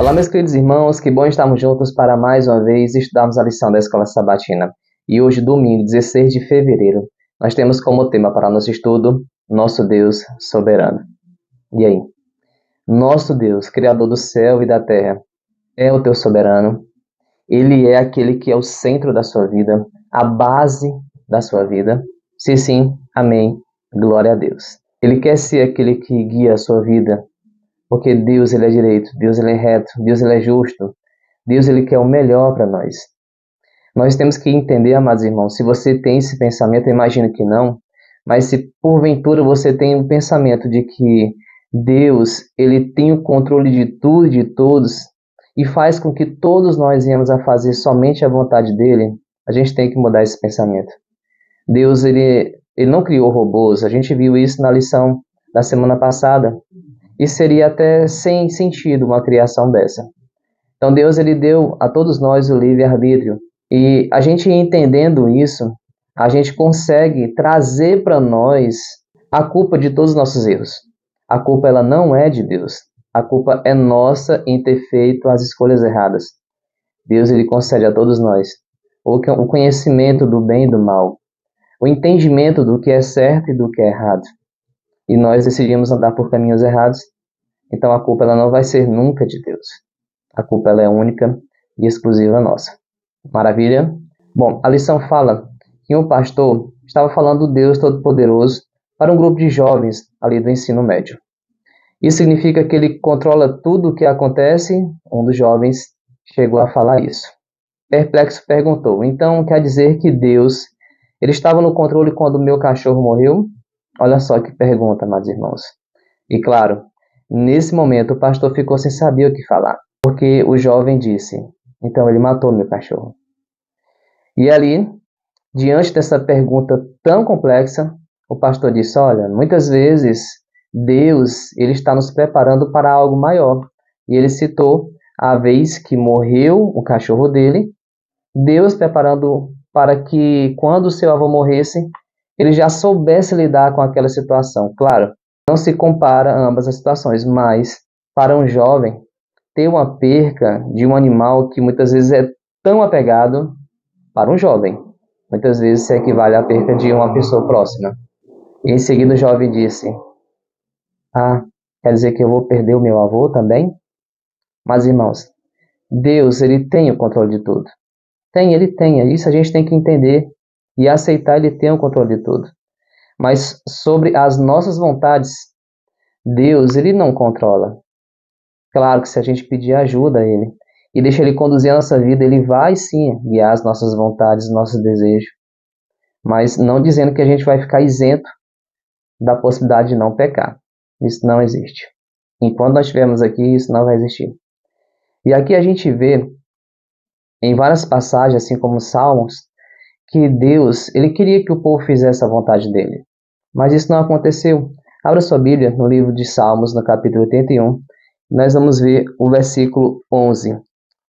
Olá, meus queridos irmãos, que bom estarmos juntos para mais uma vez estudarmos a lição da Escola Sabatina. E hoje, domingo, 16 de fevereiro, nós temos como tema para nosso estudo, Nosso Deus Soberano. E aí? Nosso Deus, Criador do céu e da terra, é o teu soberano? Ele é aquele que é o centro da sua vida, a base da sua vida? Se sim, amém, glória a Deus. Ele quer ser aquele que guia a sua vida, porque Deus ele é direito, Deus ele é reto, Deus ele é justo, Deus ele quer o melhor para nós. Nós temos que entender, amados irmãos, se você tem esse pensamento, eu imagino que não, mas se porventura você tem o pensamento de que Deus ele tem o controle de tudo e de todos e faz com que todos nós venhamos a fazer somente a vontade dele, a gente tem que mudar esse pensamento. Deus ele não criou robôs, a gente viu isso na lição da semana passada. E seria até sem sentido uma criação dessa. Então Deus ele deu a todos nós o livre-arbítrio. E a gente entendendo isso, a gente consegue trazer para nós a culpa de todos os nossos erros. A culpa ela não é de Deus. A culpa é nossa em ter feito as escolhas erradas. Deus ele concede a todos nós o conhecimento do bem e do mal, o entendimento do que é certo e do que é errado. E nós decidimos andar por caminhos errados, então a culpa ela não vai ser nunca de Deus. A culpa ela é única e exclusiva nossa. Maravilha? Bom, a lição fala que um pastor estava falando do Deus Todo-Poderoso para um grupo de jovens ali do ensino médio. Isso significa que ele controla tudo o que acontece? Um dos jovens chegou a falar isso. Perplexo perguntou, então quer dizer que Deus ele estava no controle quando o meu cachorro morreu? Olha só que pergunta, meus irmãos. E claro, nesse momento o pastor ficou sem saber o que falar, porque o jovem disse, então ele matou meu cachorro. E ali, diante dessa pergunta tão complexa, o pastor disse, olha, muitas vezes Deus ele está nos preparando para algo maior. E ele citou a vez que morreu o cachorro dele, Deus preparando para que quando o seu avô morresse, ele já soubesse lidar com aquela situação. Claro, não se compara ambas as situações, mas para um jovem, ter uma perca de um animal que muitas vezes é tão apegado, para um jovem, muitas vezes se equivale à perca de uma pessoa próxima. E em seguida o jovem disse, quer dizer que eu vou perder o meu avô também? Mas irmãos, Deus ele tem o controle de tudo. Ele tem, isso a gente tem que entender e aceitar, ele tem o controle de tudo. Mas sobre as nossas vontades, Deus, ele não controla. Claro que se a gente pedir ajuda a ele e deixar ele conduzir a nossa vida, ele vai sim guiar as nossas vontades, nossos desejos. Mas não dizendo que a gente vai ficar isento da possibilidade de não pecar. Isso não existe. Enquanto nós estivermos aqui, isso não vai existir. E aqui a gente vê, em várias passagens, assim como Salmos, que Deus, ele queria que o povo fizesse a vontade dele. Mas isso não aconteceu. Abra sua Bíblia no livro de Salmos, no capítulo 81. Nós vamos ver o versículo 11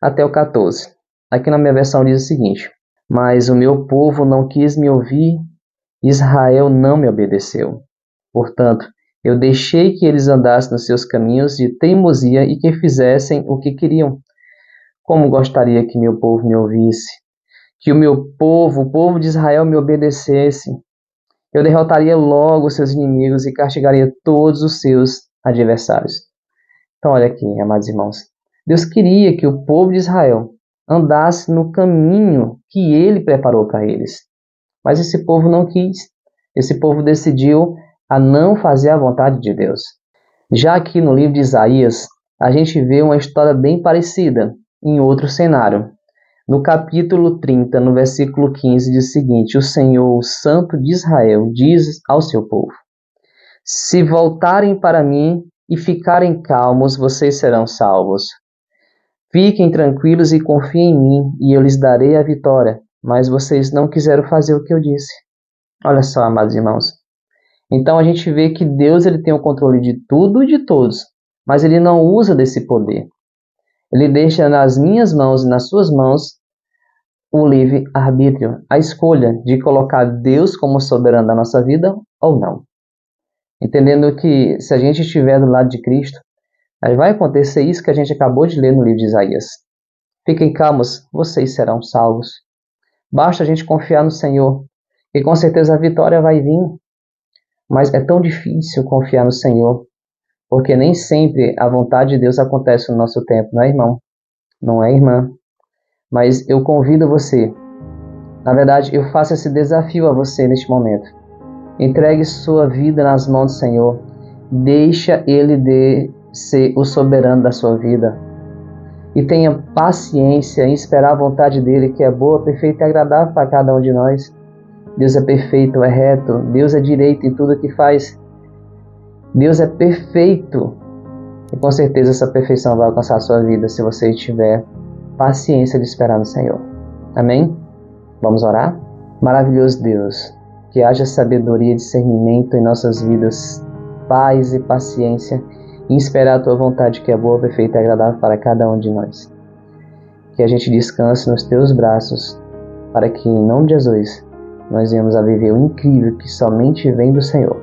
até o 14. Aqui na minha versão diz o seguinte, mas o meu povo não quis me ouvir, Israel não me obedeceu. Portanto, eu deixei que eles andassem nos seus caminhos de teimosia e que fizessem o que queriam. Como gostaria que meu povo me ouvisse, que o povo de Israel me obedecesse. Eu derrotaria logo seus inimigos e castigaria todos os seus adversários. Então olha aqui, amados irmãos. Deus queria que o povo de Israel andasse no caminho que ele preparou para eles. Mas esse povo não quis. Esse povo decidiu a não fazer a vontade de Deus. Já aqui no livro de Isaías, a gente vê uma história bem parecida, em outro cenário. No capítulo 30, no versículo 15, diz o seguinte, o Senhor, o Santo de Israel, diz ao seu povo, se voltarem para mim e ficarem calmos, vocês serão salvos. Fiquem tranquilos e confiem em mim, e eu lhes darei a vitória. Mas vocês não quiseram fazer o que eu disse. Olha só, amados irmãos. Então a gente vê que Deus ele tem o controle de tudo e de todos, mas ele não usa desse poder. Ele deixa nas minhas mãos e nas suas mãos o livre-arbítrio, a escolha de colocar Deus como soberano da nossa vida ou não. Entendendo que se a gente estiver do lado de Cristo, Aí vai acontecer isso que a gente acabou de ler no livro de Isaías. Fiquem calmos, vocês serão salvos. Basta a gente confiar no Senhor, e com certeza a vitória vai vir. Mas é tão difícil confiar no Senhor, porque nem sempre a vontade de Deus acontece no nosso tempo, não é, irmão? Não é, irmã? Mas eu convido você, na verdade, eu faço esse desafio a você neste momento. Entregue sua vida nas mãos do Senhor. Deixa Ele ser o soberano da sua vida. E tenha paciência em esperar a vontade dEle, que é boa, perfeita e agradável para cada um de nós. Deus é perfeito, é reto. Deus é direito em tudo que faz. Deus é perfeito. E com certeza essa perfeição vai alcançar a sua vida se você tiver paciência de esperar no Senhor. Amém? Vamos orar? Maravilhoso Deus, que haja sabedoria e discernimento em nossas vidas, paz e paciência em esperar a Tua vontade, que é boa, perfeita e agradável para cada um de nós. Que a gente descanse nos Teus braços, para que em nome de Jesus nós venhamos a viver o incrível que somente vem do Senhor.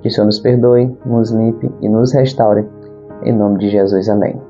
Que o Senhor nos perdoe, nos limpe e nos restaure. Em nome de Jesus, amém.